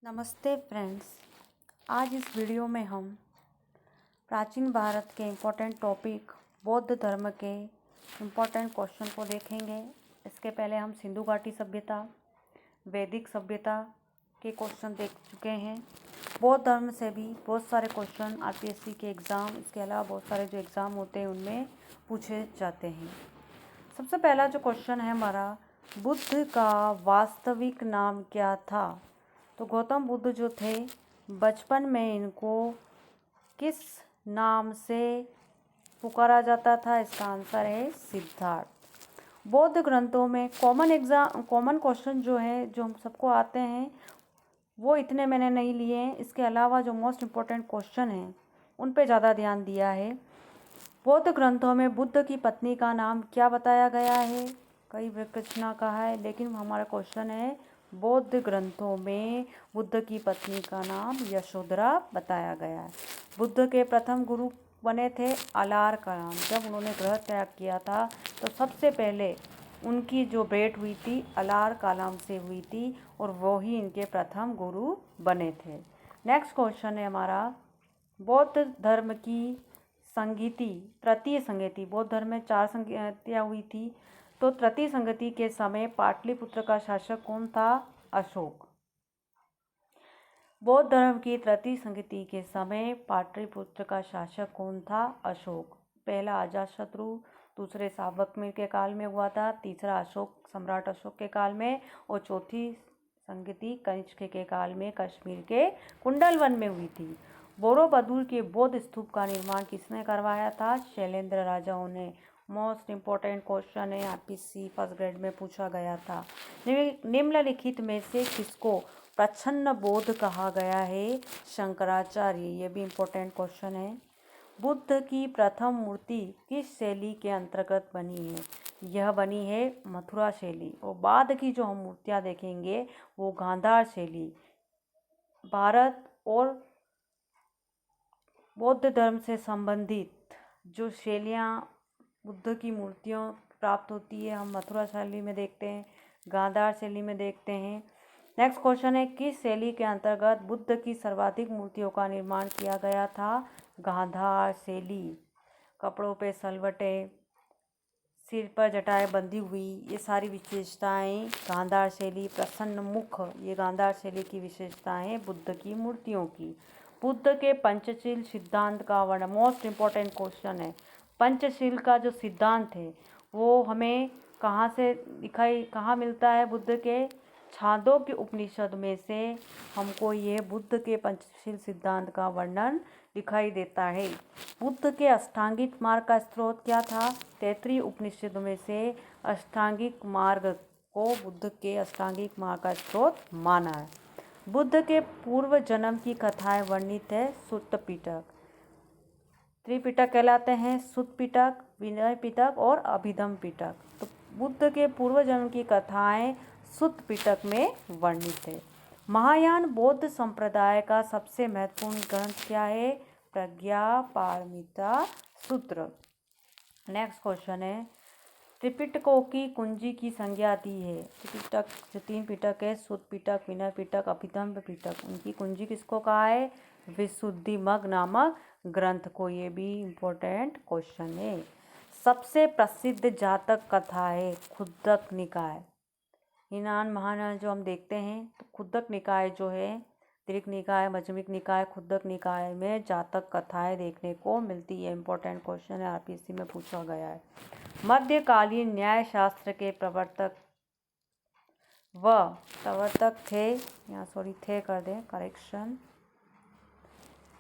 नमस्ते फ्रेंड्स। आज इस वीडियो में हम प्राचीन भारत के इम्पोर्टेंट टॉपिक बौद्ध धर्म के इम्पोर्टेंट क्वेश्चन को देखेंगे। इसके पहले हम सिंधु घाटी सभ्यता, वैदिक सभ्यता के क्वेश्चन देख चुके हैं। बौद्ध धर्म से भी बहुत सारे क्वेश्चन आरपीएससी के एग्ज़ाम, इसके अलावा बहुत सारे जो एग्ज़ाम होते हैं उनमें पूछे जाते हैं। सबसे पहला जो क्वेश्चन है हमारा, बुद्ध का वास्तविक नाम क्या था? तो गौतम बुद्ध जो थे, बचपन में इनको किस नाम से पुकारा जाता था? इसका आंसर है सिद्धार्थ। बौद्ध ग्रंथों में कॉमन क्वेश्चन जो है, जो हम सबको आते हैं, वो इतने मैंने नहीं लिए हैं। इसके अलावा जो मोस्ट इम्पोर्टेंट क्वेश्चन हैं उन पे ज़्यादा ध्यान दिया है। बौद्ध ग्रंथों में बुद्ध की पत्नी का नाम क्या बताया गया है? कई विकृष्णा कहा है, लेकिन हमारा क्वेश्चन है बौद्ध ग्रंथों में बुद्ध की पत्नी का नाम यशोधरा बताया गया है। बुद्ध के प्रथम गुरु बने थे अलार कलाम। जब उन्होंने गृह त्याग किया था तो सबसे पहले उनकी जो भेंट हुई थी अलार कलाम से हुई थी और वो ही इनके प्रथम गुरु बने थे। नेक्स्ट क्वेश्चन है हमारा, बौद्ध धर्म की संगीति, तृतीय संगीति, बौद्ध धर्म में 4 संगतियाँ हुई थी। तो तृतीय संगति के समय पाटलिपुत्र का शासक कौन था? अशोक। बौद्ध धर्म की तृतीय संगति के समय पाटलिपुत्र का शासक कौन था? अशोक। पहला अजातशत्रु, दूसरे सातवाहन के काल में हुआ था, तीसरा अशोक, सम्राट अशोक के काल में, और चौथी संगति कनिष्क के काल में कश्मीर के कुंडलवन में हुई थी। बोरोबुदुर के बौद्ध स्तूप का निर्माण किसने करवाया था? शैलेंद्र राजाओं ने। मोस्ट इम्पोर्टेंट क्वेश्चन है, आरपीएससी फर्स्ट ग्रेड में पूछा गया था। निम्नलिखित में से किसको प्रच्छन्न बौद्ध कहा गया है? शंकराचार्य। ये भी इम्पोर्टेंट क्वेश्चन है। बुद्ध की प्रथम मूर्ति किस शैली के अंतर्गत बनी है? यह बनी है मथुरा शैली। और बाद की जो हम मूर्तियाँ देखेंगे वो गांधार शैली। भारत और बौद्ध धर्म से संबंधित जो शैलियाँ बुद्ध की मूर्तियों प्राप्त होती है, हम मथुरा शैली में देखते हैं, गांधार शैली में देखते हैं। नेक्स्ट क्वेश्चन है, किस शैली के अंतर्गत बुद्ध की सर्वाधिक मूर्तियों का निर्माण किया गया था? गांधार शैली। कपड़ों पे सलवटे, सिर पर जटाएं बंधी हुई, ये सारी विशेषताएं गांधार शैली। प्रसन्न मुख, ये गांधार शैली की विशेषताएं हैं बुद्ध की मूर्तियों की। बुद्ध के पंचशील सिद्धांत का वर्णन, मोस्ट इम्पोर्टेंट क्वेश्चन है। पंचशील का जो सिद्धांत है वो हमें कहाँ मिलता है? बुद्ध के छांदोग्य उपनिषद में से हमको ये बुद्ध के पंचशील सिद्धांत का वर्णन दिखाई देता है। बुद्ध के अष्टांगिक मार्ग का स्रोत क्या था? तैत्तिरीय उपनिषद में से अष्टांगिक मार्ग को बुद्ध के अष्टांगिक मार्ग का स्रोत माना है। बुद्ध के पूर्व जन्म की कथाएं वर्णित है सुत्त पिटक। त्रिपिटक कहलाते हैं, सुत्त पिटक, विनय पिटक और अभिधम पिटक। तो बुद्ध के पूर्व जन्म की कथाएं सुत्त पिटक में वर्णित है। महायान बौद्ध संप्रदाय का सबसे महत्वपूर्ण ग्रंथ क्या है? प्रज्ञापारमिता सूत्र। नेक्स्ट क्वेश्चन है, त्रिपिटकों की कुंजी की संज्ञा दी है। त्रिपिटक जो 3 पिटक है, सुत्त पिटक, विनय पिटक, अभिधम्म पिटक, उनकी कुंजी किसको कहा है? विशुद्धिमग्ग नामक ग्रंथ को। ये भी इम्पोर्टेंट क्वेश्चन है। सबसे प्रसिद्ध जातक कथा है खुद्दक निकाय। हीनान महायान जो हम देखते हैं तो खुद्दक निकाय जो है, दीर्घ निकाय, मध्यमिक निकाय, खुद्दक निकाय में जातक कथाएं देखने को मिलती है। इम्पोर्टेंट क्वेश्चन है, आरपीएससी में पूछा गया है। मध्यकालीन न्याय शास्त्र के प्रवर्तक थे, यहाँ सॉरी थे कर दें, करेक्शन।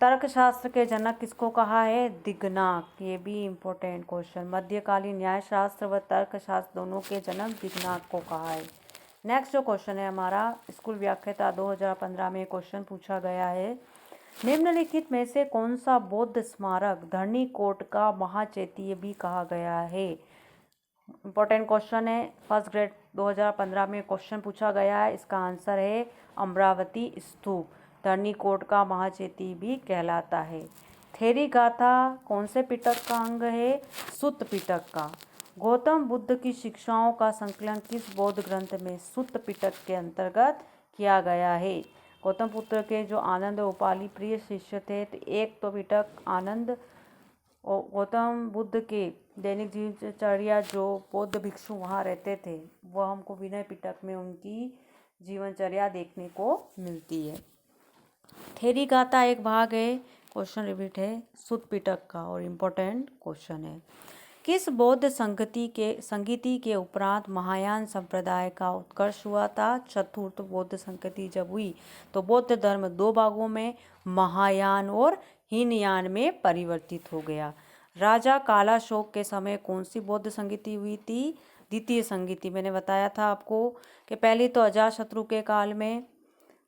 तर्कशास्त्र के जनक किसको कहा है? दिग्नाक। ये भी इम्पोर्टेंट क्वेश्चन। मध्यकालीन न्यायशास्त्र व तर्कशास्त्र दोनों के जनक दिग्नाक को कहा है। नेक्स्ट जो क्वेश्चन है हमारा, स्कूल व्याख्याता 2015 में क्वेश्चन पूछा गया है, निम्नलिखित में से कौन सा बौद्ध स्मारक धरणीकोट का महाचैत्य भी कहा गया है? इम्पोर्टेंट क्वेश्चन है, फर्स्ट ग्रेड 2015 में क्वेश्चन पूछा गया है। इसका आंसर है अमरावती स्तूप। धरणीकोट का महाचैत्य भी कहलाता है। थेरी गाथा कौन से पिटक का अंग है? सुत्त पिटक का। गौतम बुद्ध की शिक्षाओं का संकलन किस बौद्ध ग्रंथ में सुत्त पिटक के अंतर्गत किया गया है? गौतम पुत्र के जो आनंद और उपाली प्रिय शिष्य थे, तो एक तो पिटक आनंद और गौतम बुद्ध के दैनिक जीवनचर्या जो बौद्ध भिक्षु वहाँ रहते थे, वह हमको विनय पिटक में उनकी जीवनचर्या देखने को मिलती है। थेरी गाथा एक भाग है, क्वेश्चन रिपीट है सुत पिटक का और इम्पोर्टेंट क्वेश्चन है। किस बौद्ध संगीति के उपरांत महायान संप्रदाय का उत्कर्ष हुआ था? चतुर्थ बौद्ध संगति जब हुई तो बौद्ध धर्म दो भागों में महायान और हीनयान में परिवर्तित हो गया। राजा कालाशोक के समय कौन सी बौद्ध संगति हुई थी? द्वितीय संगति। मैंने बताया था आपको कि पहली तो अजातशत्रु के काल में,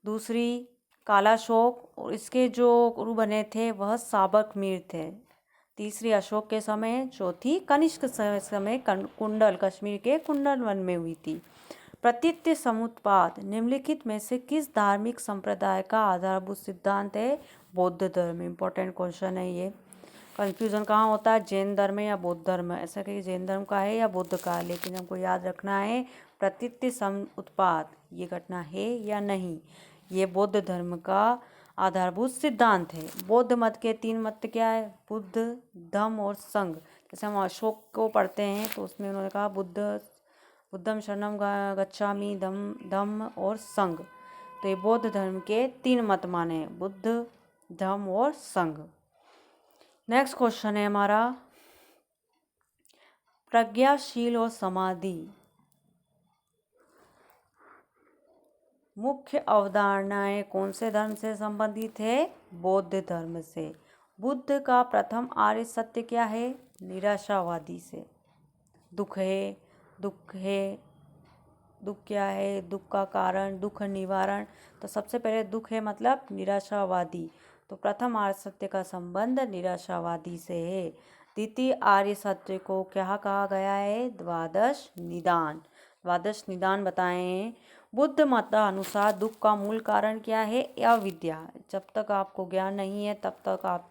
दूसरी कालाशोक और इसके जो गुरु बने थे वह साबक मीर थे, तीसरी अशोक के समय, चौथी कनिष्क समय कुंडल कश्मीर के कुंडल वन में हुई थी। प्रतीत्य समुत्पाद निम्नलिखित में से किस धार्मिक संप्रदाय का आधारभूत सिद्धांत है? बौद्ध धर्म। इंपॉर्टेंट क्वेश्चन है ये। कंफ्यूजन कहाँ होता है, जैन धर्म या बौद्ध धर्म, ऐसा कि जैन धर्म का है या बौद्ध का है, लेकिन हमको याद रखना है प्रतीत्य समुत्पाद ये घटना है या नहीं, ये बौद्ध धर्म का आधारभूत सिद्धांत है। बौद्ध मत के 3 मत क्या है? बुद्ध, धम्म और संघ। जैसे हम अशोक को पढ़ते हैं तो उसमें उन्होंने कहा बुद्धम शरणम गच्छामि, धम्म और संघ। तो ये बौद्ध धर्म के 3 मत माने, बुद्ध, धम्म और संघ। नेक्स्ट क्वेश्चन है हमारा, प्रज्ञाशील और समाधि मुख्य अवधारणाएं कौन से धर्म से संबंधित है? बौद्ध धर्म से। बुद्ध का प्रथम आर्य सत्य क्या है? निराशावादी से। दुख है, दुख क्या है? दुख का कारण, दुख निवारण। तो सबसे पहले दुख है मतलब निराशावादी, तो प्रथम आर्य सत्य का संबंध निराशावादी से है। द्वितीय आर्य सत्य को क्या कहा गया है? द्वादश निदान। द्वादश निदान बताए हैं। बुद्ध मत अनुसार दुख का मूल कारण क्या है? अविद्या। जब तक आपको ज्ञान नहीं है तब तक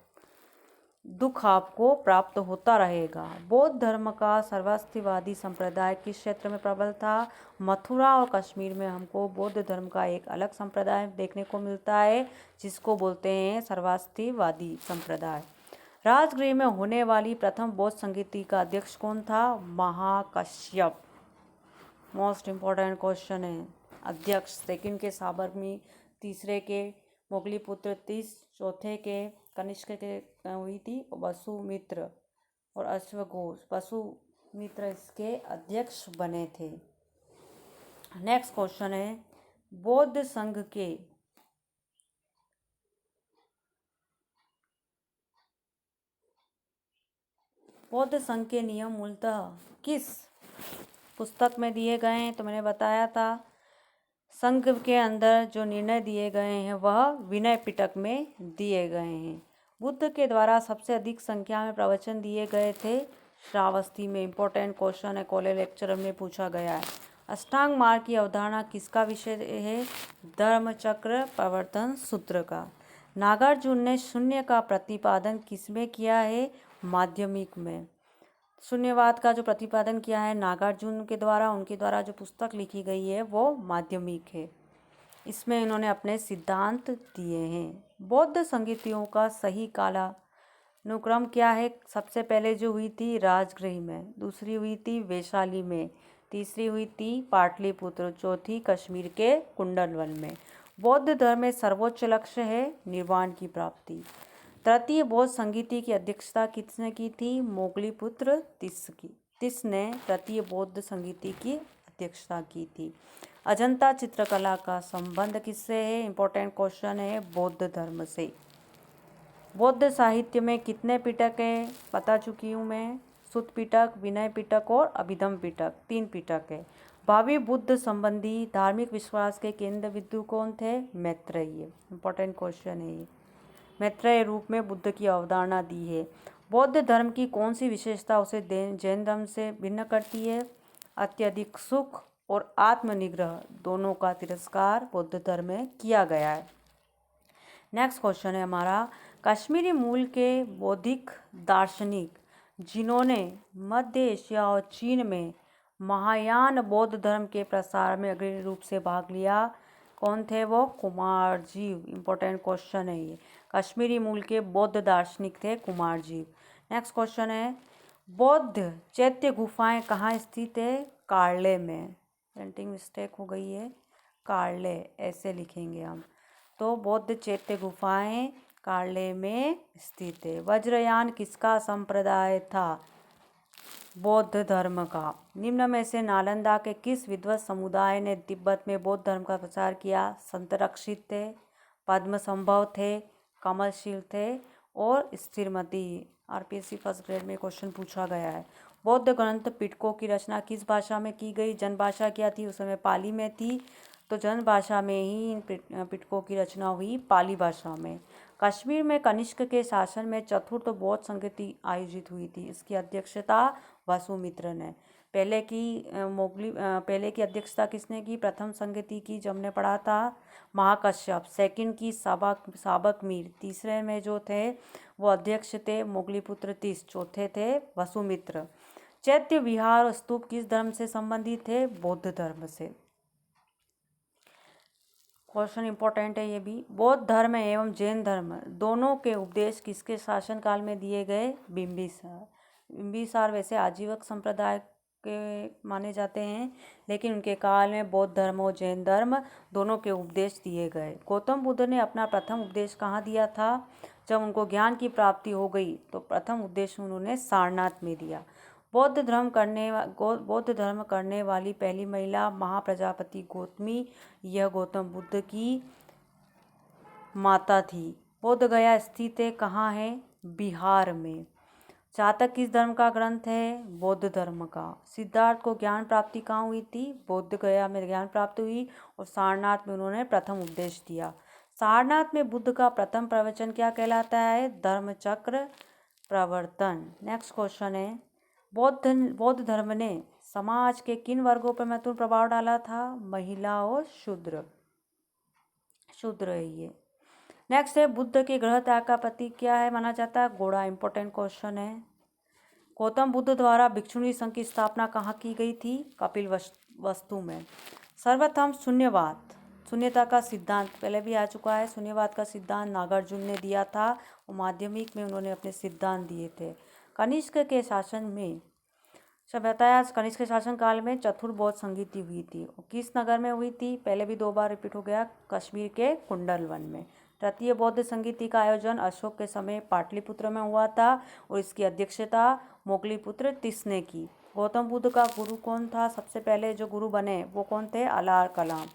दुख आपको प्राप्त होता रहेगा। बौद्ध धर्म का सर्वास्तिवादी संप्रदाय किस क्षेत्र में प्रबल था? मथुरा और कश्मीर में हमको बौद्ध धर्म का एक अलग संप्रदाय देखने को मिलता है जिसको बोलते हैं सर्वास्तिवादी संप्रदाय। राजगृह में होने वाली प्रथम बौद्ध संगीति का अध्यक्ष कौन था? महाकश्यप। मोस्ट इम्पॉर्टेंट क्वेश्चन है। अध्यक्ष सेकंड के साबरमती, तीसरे के मोगलीपुत्र, चौथे के कनिष्क के हुई थी वसुमित्र और अश्वघोष। वसुमित्र इसके अध्यक्ष बने थे। नेक्स्ट क्वेश्चन है, बौद्ध संघ के नियम मूलतः किस पुस्तक में दिए गए हैं? तो मैंने बताया था संघ के अंदर जो निर्णय दिए गए हैं वह विनय पिटक में दिए गए हैं। बुद्ध के द्वारा सबसे अधिक संख्या में प्रवचन दिए गए थे श्रावस्ती में। इंपॉर्टेंट क्वेश्चन है, कॉलेज लेक्चर में पूछा गया है। अष्टांग मार्ग की अवधारणा किसका विषय है? धर्मचक्र प्रवर्तन सूत्र का। नागार्जुन ने शून्य का प्रतिपादन किसमें किया है? माध्यमिक में। शून्यवाद का जो प्रतिपादन किया है नागार्जुन के द्वारा, उनके द्वारा जो पुस्तक लिखी गई है वो माध्यमिक है। इसमें इन्होंने अपने सिद्धांत दिए हैं। बौद्ध संगीतियों का सही कालानुक्रम क्या है? सबसे पहले जो हुई थी राजगृह में, दूसरी हुई थी वैशाली में, तीसरी हुई थी पाटलिपुत्र, चौथी कश्मीर के कुंडलवन में। बौद्ध धर्म में सर्वोच्च लक्ष्य है निर्वाण की प्राप्ति। तृतीय बौद्ध संगीति की अध्यक्षता किसने की थी? मोगलीपुत्र तिस ने तृतीय बौद्ध संगीति की अध्यक्षता की थी। अजंता चित्रकला का संबंध किससे है? इंपॉर्टेंट क्वेश्चन है, बौद्ध धर्म से। बौद्ध साहित्य में कितने पिटक है? बता चुकी हूँ मैं। सुत पिटक, विनय पिटक और अभिधम पिटक, 3 पिटक है। भावी बुद्ध संबंधी धार्मिक विश्वास के केंद्र बिंदु कौन थे? मैत्रेय। इंपॉर्टेंट क्वेश्चन है ये। मैत्रेय रूप में बुद्ध की अवधारणा दी है। बौद्ध धर्म की कौन सी विशेषता उसे जैन धर्म से भिन्न करती है? अत्यधिक सुख और आत्मनिग्रह दोनों का तिरस्कार बौद्ध धर्म में किया गया है। नेक्स्ट क्वेश्चन है हमारा, कश्मीरी मूल के बौद्धिक दार्शनिक जिन्होंने मध्य एशिया और चीन में महायान बौद्ध धर्म के प्रसार में अग्रणी रूप से भाग लिया, कौन थे वो? कुमारजीव। इम्पोर्टेंट क्वेश्चन है ये। कश्मीरी मूल के बौद्ध दार्शनिक थे कुमारजीव। नेक्स्ट क्वेश्चन है, बौद्ध चैत्य गुफाएं कहाँ स्थित है? कार्ले में। प्रिंटिंग मिस्टेक हो गई है, कार्ले ऐसे लिखेंगे हम। तो बौद्ध चैत्य गुफाएं कार्ले में स्थित है। वज्रयान किसका संप्रदाय था? बौद्ध धर्म का। निम्न में से नालंदा के किस विद्वत समुदाय ने तिब्बत में बौद्ध धर्म का प्रचार किया? संतरक्षित थे, पद्मसंभव थे, कमलशील थे और स्थिरमती। आरपीएससी फर्स्ट ग्रेड में क्वेश्चन पूछा गया है। बौद्ध ग्रंथ पिटकों की रचना किस भाषा में की गई? जनभाषा क्या थी उस समय? पाली में थी। तो जनभाषा में ही इन पिटकों की रचना हुई, पाली भाषा में। कश्मीर में कनिष्क के शासन में चतुर्थ बौद्ध संगति आयोजित हुई थी। इसकी अध्यक्षता वसुमित्र ने। पहले की अध्यक्षता किसने की? प्रथम संगति की, जो हमने पढ़ा था, महाकश्यप। सेकंड की साबक मीर। तीसरे में जो थे वो अध्यक्ष थे मोगलीपुत्र तीस। चौथे थे वसुमित्र। चैत्य विहार और स्तूप किस धर्म से संबंधित थे? बौद्ध धर्म से। क्वेश्चन इंपॉर्टेंट है ये भी। बौद्ध धर्म एवं जैन धर्म दोनों के उपदेश किसके शासनकाल में दिए गए? बिंबिसार। बिंबिसार वैसे आजीवक संप्रदाय के माने जाते हैं, लेकिन उनके काल में बौद्ध धर्म और जैन धर्म दोनों के उपदेश दिए गए। गौतम बुद्ध ने अपना प्रथम उपदेश कहाँ दिया था? जब उनको ज्ञान की प्राप्ति हो गई तो प्रथम उपदेश उन्होंने सारनाथ में दिया। बौद्ध धर्म करने वाली पहली महिला महाप्रजापति गौतमी, यह गौतम बुद्ध की माता थी। बोध गया स्थित है, कहाँ है? बिहार में। जातक किस धर्म का ग्रंथ है? बौद्ध धर्म का। सिद्धार्थ को ज्ञान प्राप्ति कहाँ हुई थी? बोध गया में ज्ञान प्राप्ति हुई और सारनाथ में उन्होंने प्रथम उपदेश दिया। सारनाथ में बुद्ध का प्रथम प्रवचन क्या कहलाता है? धर्मचक्र प्रवर्तन। नेक्स्ट क्वेश्चन है, बौद्ध धर्म ने समाज के किन वर्गों पर महत्वपूर्ण प्रभाव डाला था? महिला और शूद्र है ये। नेक्स्ट है, बुद्ध के गृह त्याग का प्रतीक क्या है माना जाता है? घोड़ा। इंपॉर्टेंट क्वेश्चन है। गौतम बुद्ध द्वारा भिक्षुणी संघ की स्थापना कहाँ की गई थी? कपिल वस्तु में। सर्वप्रथम शून्यता का सिद्धांत पहले भी आ चुका है। शून्यवाद का सिद्धांत नागार्जुन ने दिया था और माध्यमिक में उन्होंने अपने सिद्धांत दिए थे। कनिष्क के शासन में बताया, कनिष्क के शासन काल में चतुर्थ बौद्ध संगति हुई थी। किस नगर में हुई थी? पहले भी 2 बार रिपीट हो गया, कश्मीर के कुंडलवन में। तृतीय बौद्ध संगति का आयोजन अशोक के समय पाटलिपुत्र में हुआ था और इसकी अध्यक्षता मोगलीपुत्र तीस ने की। गौतम बुद्ध का गुरु कौन था? सबसे पहले जो गुरु बने वो कौन थे? अलार कलाम।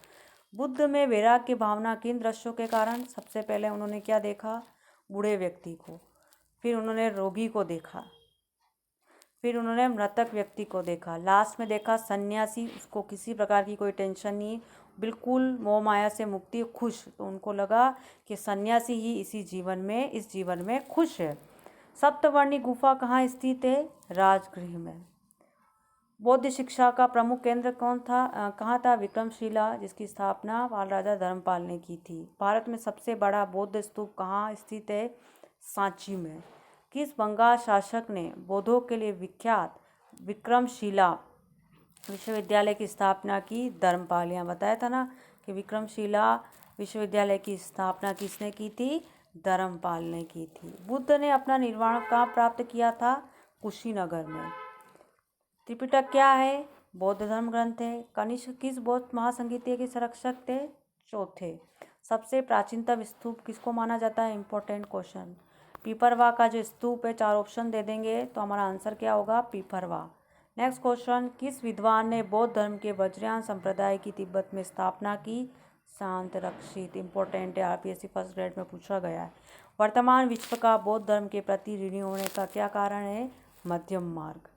बुद्ध में वैराग्य की भावना किन दृश्यों के कारण? सबसे पहले उन्होंने क्या देखा? बूढ़े व्यक्ति को, फिर उन्होंने रोगी को देखा, फिर उन्होंने मृतक व्यक्ति को देखा, लास्ट में देखा सन्यासी, उसको किसी प्रकार की कोई टेंशन नहीं, बिल्कुल मोह माया से मुक्ति, खुश। तो उनको लगा कि सन्यासी ही इस जीवन में खुश है। सप्तवर्णी गुफा कहाँ स्थित है? राजगृह में। बौद्ध शिक्षा का प्रमुख केंद्र कहाँ था? विक्रमशिला, जिसकी स्थापना पाल राजा धर्मपाल ने की थी। भारत में सबसे बड़ा बौद्ध स्तूप कहाँ स्थित है? सांची में। किस बंगाल शासक ने बौद्धों के लिए विख्यात विक्रमशिला विश्वविद्यालय की स्थापना की? धर्मपाल। यहाँ बताया था ना कि विक्रमशिला विश्वविद्यालय की स्थापना किसने की थी? धर्मपाल ने की थी। बुद्ध ने अपना निर्वाण कहाँ प्राप्त किया था? कुशीनगर में। त्रिपिटक क्या है? बौद्ध धर्म ग्रंथ है। कनिष्क किस बौद्ध महासंगीत के संरक्षक थे? चौथे। सबसे प्राचीनतम स्तूप किसको माना जाता है? Important question. पिपरवा का जो स्तूप है, 4 ऑप्शन दे देंगे तो हमारा आंसर क्या होगा? पिपरवा। नेक्स्ट क्वेश्चन, किस विद्वान ने बौद्ध धर्म के वज्रयान संप्रदाय की तिब्बत में स्थापना की? संतरक्षित। इंपॉर्टेंट है, आरपीएससी फर्स्ट ग्रेड में पूछा गया है। वर्तमान विश्व का बौद्ध धर्म के प्रति ऋणी होने का क्या कारण है? मध्यम मार्ग।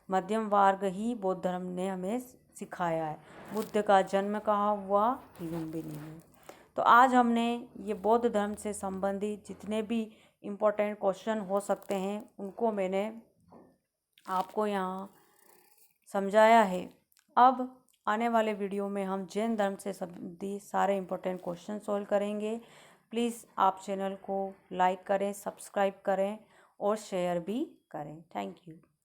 मध्यम मार्ग ही बौद्ध धर्म ने हमें सिखाया है। बुद्ध का जन्म कहाँ हुआ? लुम्बिनी में। तो आज हमने ये बौद्ध धर्म से संबंधित जितने भी इम्पोर्टेंट क्वेश्चन हो सकते हैं उनको मैंने आपको यहाँ समझाया है। अब आने वाले वीडियो में हम जैन धर्म से संबंधित सारे इम्पोर्टेंट क्वेश्चन सॉल्व करेंगे। प्लीज़ आप चैनल को लाइक करें, सब्सक्राइब करें और शेयर भी करें। Thank you.